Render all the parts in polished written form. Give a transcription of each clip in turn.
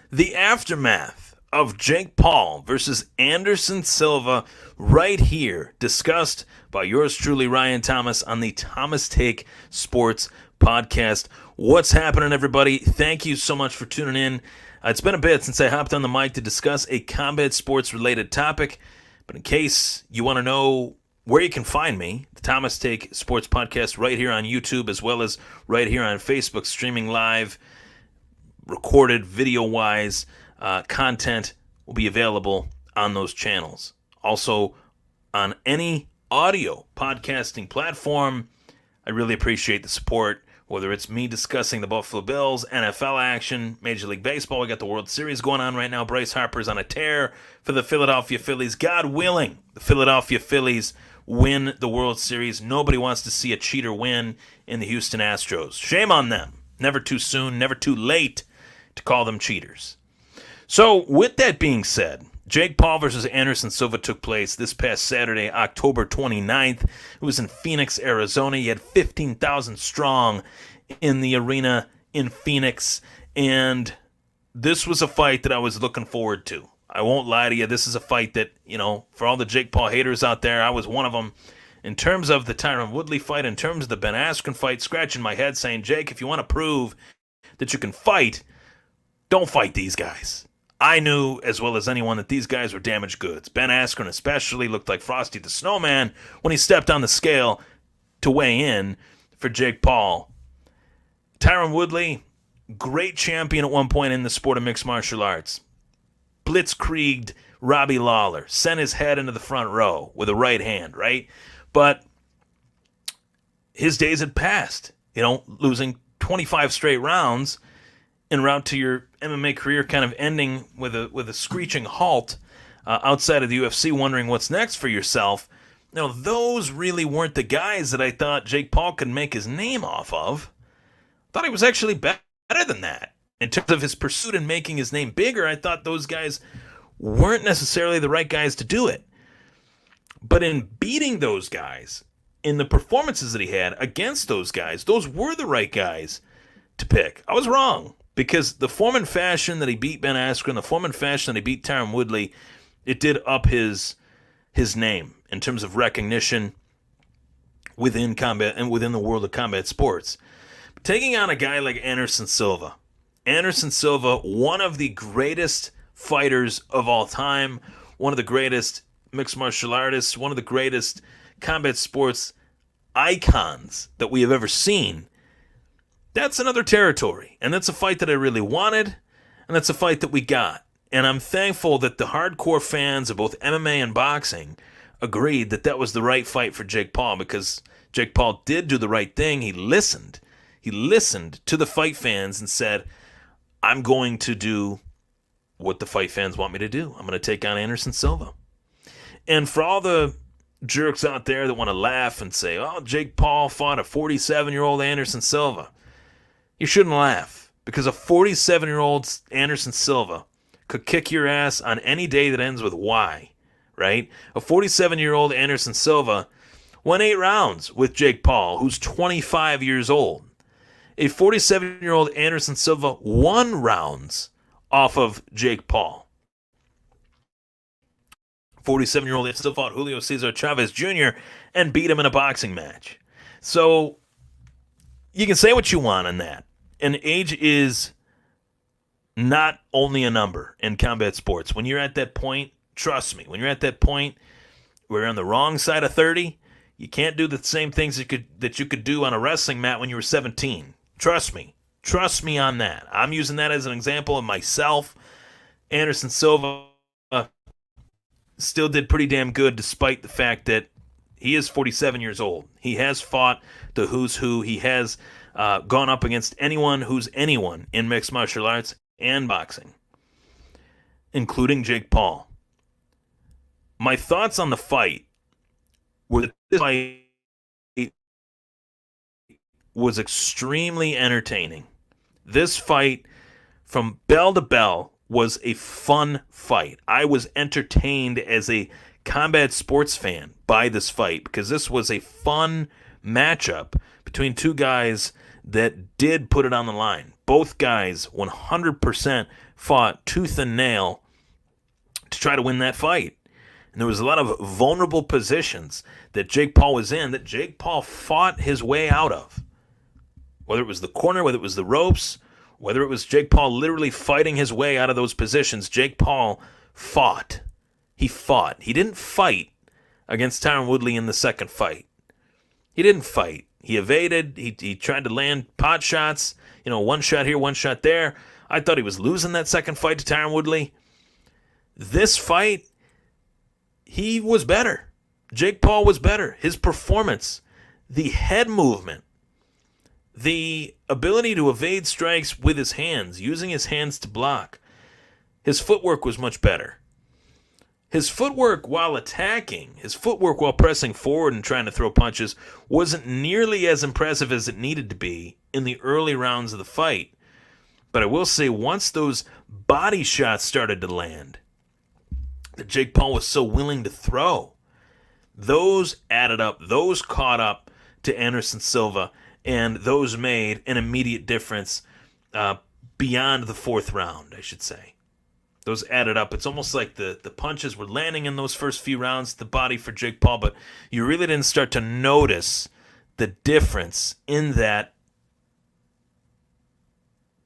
The aftermath of Jake Paul versus Anderson Silva right here, discussed by yours truly, Ryan Thomas, on the Thomas Take Sports Podcast. What's happening, everybody? Thank you so much for tuning in. It's been a bit since I hopped on the mic to discuss a combat sports related topic, but in case you want to know where you can find me, the Thomas Take Sports Podcast right here on YouTube, as well as right here on Facebook, streaming live, recorded video-wise, content will be available on those channels. Also, on any audio podcasting platform, I really appreciate the support, whether it's me discussing the Buffalo Bills, NFL action, Major League Baseball. We got the World Series going on right now. Bryce Harper's on a tear for the Philadelphia Phillies. God willing, the Philadelphia Phillies win the World Series. Nobody wants to see a cheater win in the Houston Astros. Shame on them. Never too soon, never too late to call them cheaters. So, with that being said, Jake Paul versus Anderson Silva took place this past Saturday, October 29th. It was in Phoenix, Arizona. You had 15,000 strong in the arena in Phoenix, and this was a fight that I was looking forward to. I won't lie to you. This is a fight that, for all the Jake Paul haters out there, I was one of them. In terms of the Tyron Woodley fight, in terms of the Ben Askren fight, scratching my head saying, Jake, if you want to prove that you can fight, don't fight these guys. I knew as well as anyone that these guys were damaged goods. Ben Askren especially looked like Frosty the Snowman when he stepped on the scale to weigh in for Jake Paul. Tyron Woodley, great champion at one point in the sport of mixed martial arts. Blitzkrieged Robbie Lawler, sent his head into the front row with a right hand, right? But his days had passed, losing 25 straight rounds en route to your MMA career kind of ending with a screeching halt outside of the UFC, wondering what's next for yourself. Those really weren't the guys that I thought Jake Paul could make his name off of. I thought he was actually better than that. In terms of his pursuit and making his name bigger, I thought those guys weren't necessarily the right guys to do it. But in beating those guys, in the performances that he had against those guys, those were the right guys to pick. I was wrong. Because the form and fashion that he beat Ben Askren, the form and fashion that he beat Tyron Woodley, it did up his name in terms of recognition within combat and within the world of combat sports. Taking on a guy like Anderson Silva, one of the greatest fighters of all time, one of the greatest mixed martial artists, one of the greatest combat sports icons that we have ever seen. That's another territory, and that's a fight that I really wanted, and that's a fight that we got. And I'm thankful that the hardcore fans of both MMA and boxing agreed that that was the right fight for Jake Paul, because Jake Paul did do the right thing. He listened. He listened to the fight fans and said, I'm going to do what the fight fans want me to do. I'm going to take on Anderson Silva. And for all the jerks out there that want to laugh and say, oh, Jake Paul fought a 47-year-old Anderson Silva, you shouldn't laugh, because a 47-year-old Anderson Silva could kick your ass on any day that ends with Y, right? A 47-year-old Anderson Silva won 8 rounds with Jake Paul, who's 25 years old. A 47-year-old Anderson Silva won rounds off of Jake Paul. 47-year-old still fought Julio Cesar Chavez Jr. and beat him in a boxing match. So you can say what you want on that. And age is not only a number in combat sports. When you're at that point, trust me, when you're at that point where you're on the wrong side of 30, you can't do the same things that you could do on a wrestling mat when you were 17. Trust me. Trust me on that. I'm using that as an example of myself. Anderson Silva still did pretty damn good despite the fact that he is 47 years old. He has fought the who's who. He has gone up against anyone who's anyone in mixed martial arts and boxing, including Jake Paul. My thoughts on the fight were that this fight was extremely entertaining. This fight, from bell to bell, was a fun fight. I was entertained as a combat sports fan by this fight because this was a fun matchup between two guys that did put it on the line. Both guys 100% fought tooth and nail to try to win that fight. And there was a lot of vulnerable positions that Jake Paul was in that Jake Paul fought his way out of. Whether it was the corner, whether it was the ropes, whether it was Jake Paul literally fighting his way out of those positions, Jake Paul fought. He fought. He didn't fight against Tyron Woodley in the second fight. He didn't fight. He evaded. He tried to land pot shots. One shot here, one shot there. I thought he was losing that second fight to Tyron Woodley. This fight, he was better. Jake Paul was better. His performance, the head movement, the ability to evade strikes with his hands, using his hands to block, his footwork was much better. His footwork while attacking, his footwork while pressing forward and trying to throw punches wasn't nearly as impressive as it needed to be in the early rounds of the fight. But I will say, once those body shots started to land, that Jake Paul was so willing to throw, those added up, those caught up to Anderson Silva, and those made an immediate difference beyond the fourth round, I should say. Those added up. It's almost like the punches were landing in those first few rounds, the body for Jake Paul, but you really didn't start to notice the difference in that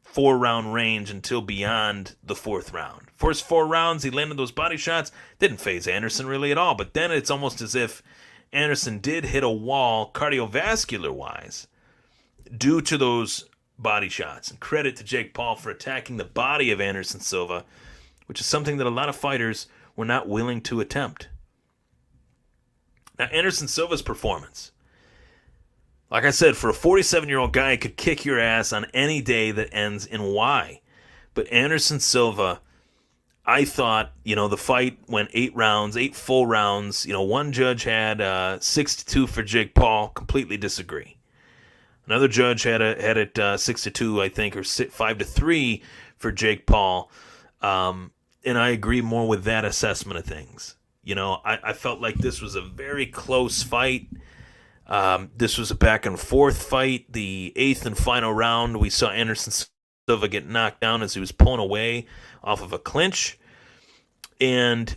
4-round range until beyond the fourth round. First 4 rounds, he landed those body shots. Didn't faze Anderson really at all, but then it's almost as if Anderson did hit a wall cardiovascular-wise due to those body shots. And credit to Jake Paul for attacking the body of Anderson Silva, which is something that a lot of fighters were not willing to attempt. Now, Anderson Silva's performance. Like I said, for a 47-year-old guy, he could kick your ass on any day that ends in Y. But Anderson Silva, I thought, the fight went 8 rounds, 8 full rounds. One judge had 6-2 for Jake Paul. Completely disagree. Another judge had it 6-2, I think, or 5-3 for Jake Paul. And I agree more with that assessment of things. I felt like this was a very close fight. This was a back and forth fight. The 8th and final round, we saw Anderson Silva get knocked down as he was pulling away off of a clinch. And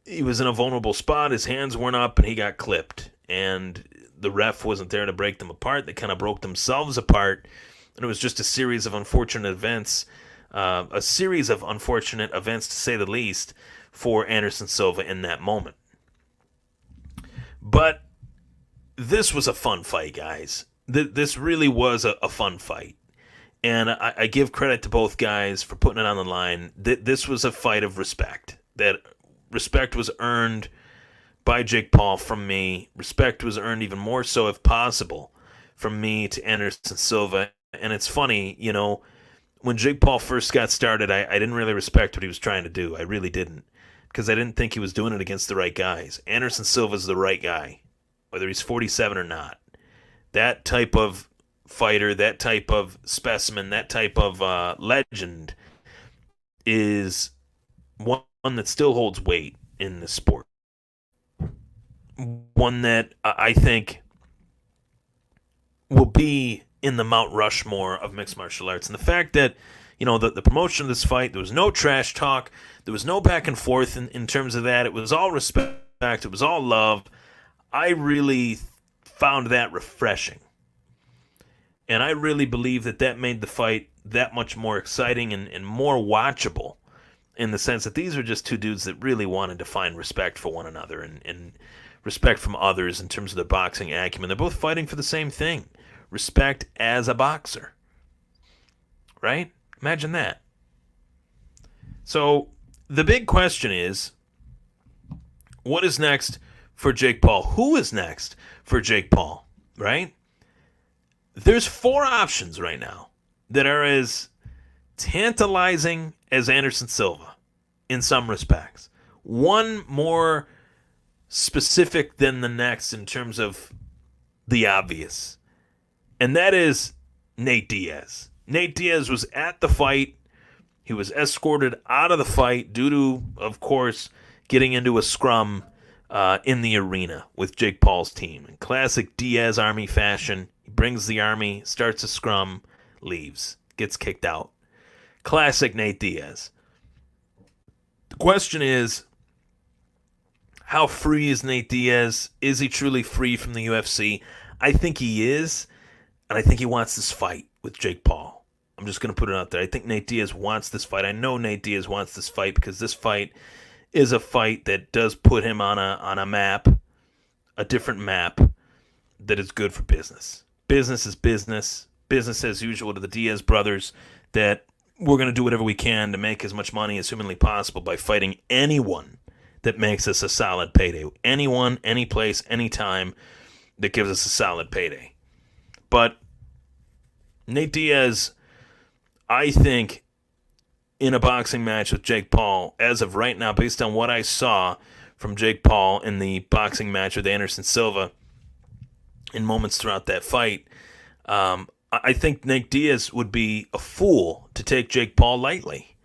he was in a vulnerable spot. His hands weren't up and he got clipped. And the ref wasn't there to break them apart. They kind of broke themselves apart. And it was just a series of unfortunate events. To say the least, for Anderson Silva in that moment. But this was a fun fight, guys. This really was a fun fight. And I give credit to both guys for putting it on the line. This was a fight of respect. That respect was earned by Jake Paul from me. Respect was earned even more so, if possible, from me to Anderson Silva. And it's funny, when Jake Paul first got started, I didn't really respect what he was trying to do. I really didn't. Because I didn't think he was doing it against the right guys. Anderson Silva's the right guy, whether he's 47 or not. That type of fighter, that type of specimen, that type of legend is one that still holds weight in the sport. One that I think will be in the Mount Rushmore of mixed martial arts. And the fact that, the promotion of this fight, there was no trash talk, there was no back and forth in terms of that. It was all respect, it was all love. I really found that refreshing. And I really believe that made the fight that much more exciting and more watchable, in the sense that these are just two dudes that really wanted to find respect for one another and respect from others in terms of their boxing acumen. They're both fighting for the same thing. Respect as a boxer. Right? Imagine that. So, the big question is, what is next for Jake Paul? Who is next for Jake Paul? Right? There's 4 options right now that are as tantalizing as Anderson Silva in some respects. One more specific than the next in terms of the obvious. And that is Nate Diaz. Nate Diaz was at the fight. He was escorted out of the fight due to, of course, getting into a scrum in the arena with Jake Paul's team. In classic Diaz Army fashion, he brings the army, starts a scrum, leaves. gets kicked out. Classic Nate Diaz. The question is, how free is Nate Diaz? Is he truly free from the UFC? I think he is, and I think he wants this fight with Jake Paul. I'm just going to put it out there. I think Nate Diaz wants this fight. I know Nate Diaz wants this fight because this fight is a fight that does put him on a map, a different map that is good for business. Business is business. Business as usual to the Diaz brothers, that we're going to do whatever we can to make as much money as humanly possible by fighting anyone that makes us a solid payday. Anyone, any place, any time that gives us a solid payday. But Nate Diaz, I think, in a boxing match with Jake Paul, as of right now, based on what I saw from Jake Paul in the boxing match with Anderson Silva in moments throughout that fight, I think Nate Diaz would be a fool to take Jake Paul lightly.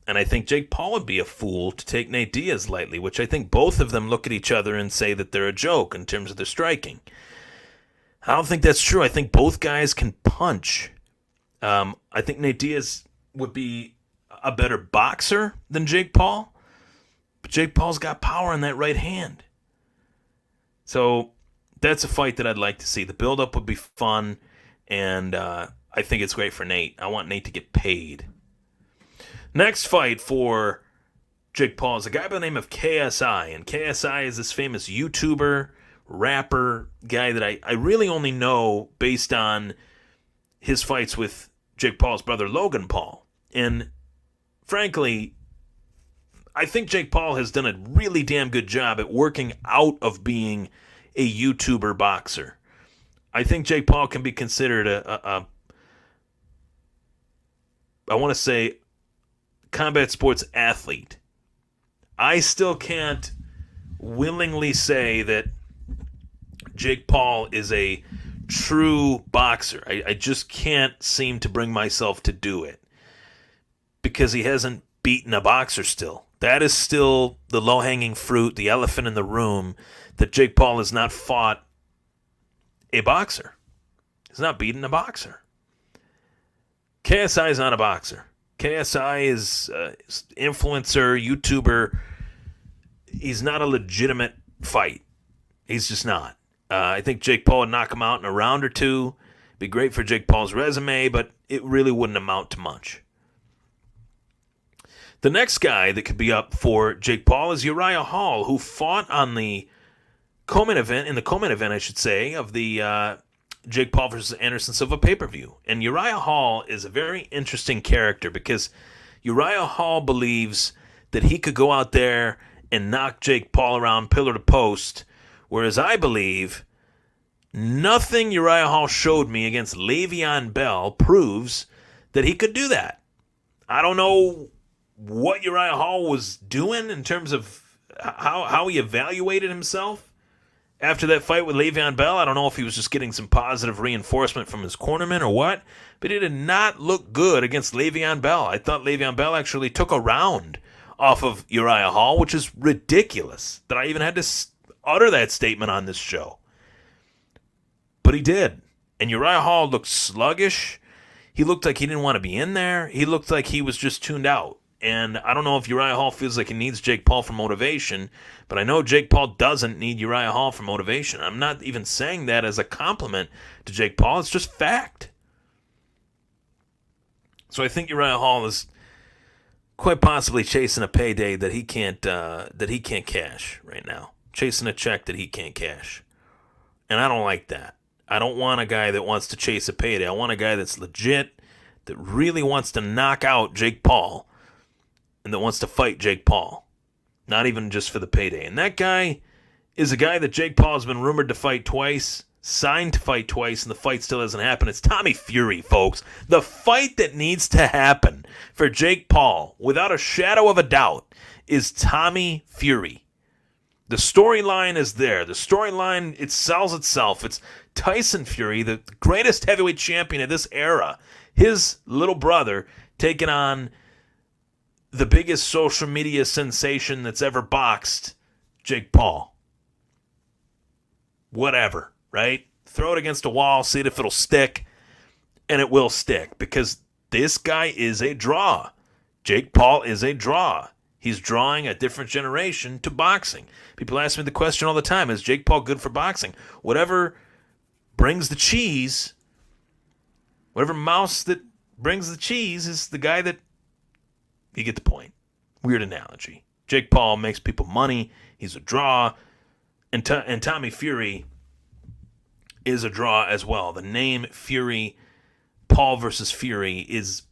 And I think Jake Paul would be a fool to take Nate Diaz lightly, which I think both of them look at each other and say that they're a joke in terms of their striking. I don't think that's true. I think both guys can punch. I think Nate Diaz would be a better boxer than Jake Paul, but Jake Paul's got power in that right hand. So that's a fight that I'd like to see. The build-up would be fun, and I think it's great for Nate. I want Nate to get paid. Next fight for Jake Paul is a guy by the name of KSI, and KSI is this famous YouTuber, rapper guy that I really only know based on his fights with Jake Paul's brother Logan Paul. And frankly, I think Jake Paul has done a really damn good job at working out of being a YouTuber boxer. I think Jake Paul can be considered I want to say, combat sports athlete. I still can't willingly say that Jake Paul is a true boxer. I just can't seem to bring myself to do it because he hasn't beaten a boxer still. That is still the low-hanging fruit, the elephant in the room, that Jake Paul has not fought a boxer. He's not beaten a boxer. KSI is not a boxer. KSI is influencer, YouTuber. He's not a legitimate fight. He's just not. I think Jake Paul would knock him out in a round or two. Be great for Jake Paul's resume, but it really wouldn't amount to much. The next guy that could be up for Jake Paul is Uriah Hall, who fought on the co-main event, of the Jake Paul versus Anderson Silva pay-per-view. And Uriah Hall is a very interesting character because Uriah Hall believes that he could go out there and knock Jake Paul around pillar to post, whereas I believe nothing Uriah Hall showed me against Le'Veon Bell proves that he could do that. I don't know what Uriah Hall was doing in terms of how he evaluated himself after that fight with Le'Veon Bell. I don't know if he was just getting some positive reinforcement from his cornerman or what, but he did not look good against Le'Veon Bell. I thought Le'Veon Bell actually took a round off of Uriah Hall, which is ridiculous that I even had to utter that statement on this show. But he did. And Uriah Hall looked sluggish. He looked like he didn't want to be in there. He looked like he was just tuned out. And I don't know if Uriah Hall feels like he needs Jake Paul for motivation, but I know Jake Paul doesn't need Uriah Hall for motivation. I'm not even saying that as a compliment to Jake Paul. It's just fact. So I think Uriah Hall is quite possibly chasing a payday that he can't cash right now. Chasing a check that he can't cash. And I don't like that. I don't want a guy that wants to chase a payday. I want a guy that's legit, that really wants to knock out Jake Paul, and that wants to fight Jake Paul. Not even just for the payday. And that guy is a guy that Jake Paul has been rumored to fight twice, signed to fight twice, and the fight still hasn't happened. It's Tommy Fury, folks. The fight that needs to happen for Jake Paul, without a shadow of a doubt, is Tommy Fury. The storyline is there. The storyline, it sells itself. It's Tyson Fury, the greatest heavyweight champion of this era, his little brother, taking on the biggest social media sensation that's ever boxed, Jake Paul. Whatever, right? Throw it against a wall, see if it'll stick, and it will stick, because This guy is a draw. Jake Paul is a draw. He's drawing a different generation to boxing. People ask me the question all the time, is Jake Paul good for boxing? Whatever brings the cheese, whatever mouse that brings the cheese is the guy that, you get the point. Weird analogy. Jake Paul makes people money. He's a draw. And Tommy Fury is a draw as well. The name Fury, Paul versus Fury, is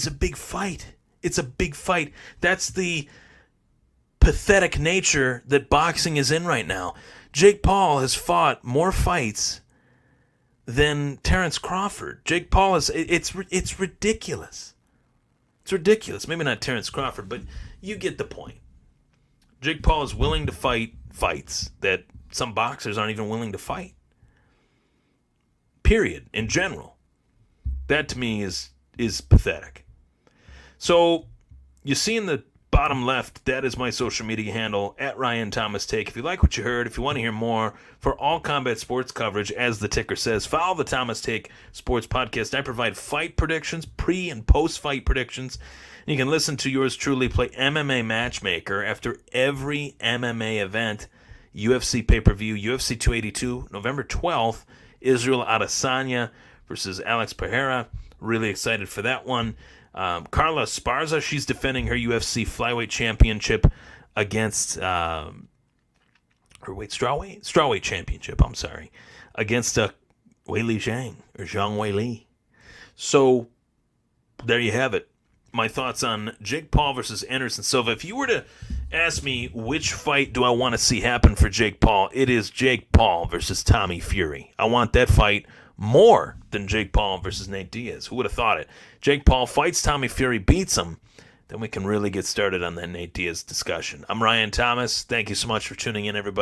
a big fight. It's a big fight. That's the pathetic nature that boxing is in right now. Jake Paul has fought more fights than Terrence Crawford. Jake Paul is, it's ridiculous. It's ridiculous. Maybe not Terrence Crawford, but you get the point. Jake Paul is willing to fight fights that some boxers aren't even willing to fight. Period. In general. That to me is pathetic. So you see in the bottom left, that is my social media handle, at Ryan Thomas Take. If you like what you heard, if you want to hear more, for all combat sports coverage, as the ticker says, follow the Thomas Take Sports Podcast. I provide fight predictions, pre- and post-fight predictions. And you can listen to yours truly play MMA Matchmaker after every MMA event. UFC pay-per-view, UFC 282, November 12th, Israel Adesanya versus Alex Pereira. Really excited for that one. Carla Esparza, she's defending her UFC flyweight championship against strawweight championship. I'm sorry, against Weili Zhang or Zhang Weili. So there you have it. My thoughts on Jake Paul versus Anderson Silva. If you were to ask me which fight do I want to see happen for Jake Paul, it is Jake Paul versus Tommy Fury. I want that fight more than Jake Paul versus Nate Diaz. Who would have thought it? Jake Paul fights Tommy Fury, beats him, then we can really get started on that Nate Diaz discussion. I'm Ryan Thomas. Thank you so much for tuning in, everybody.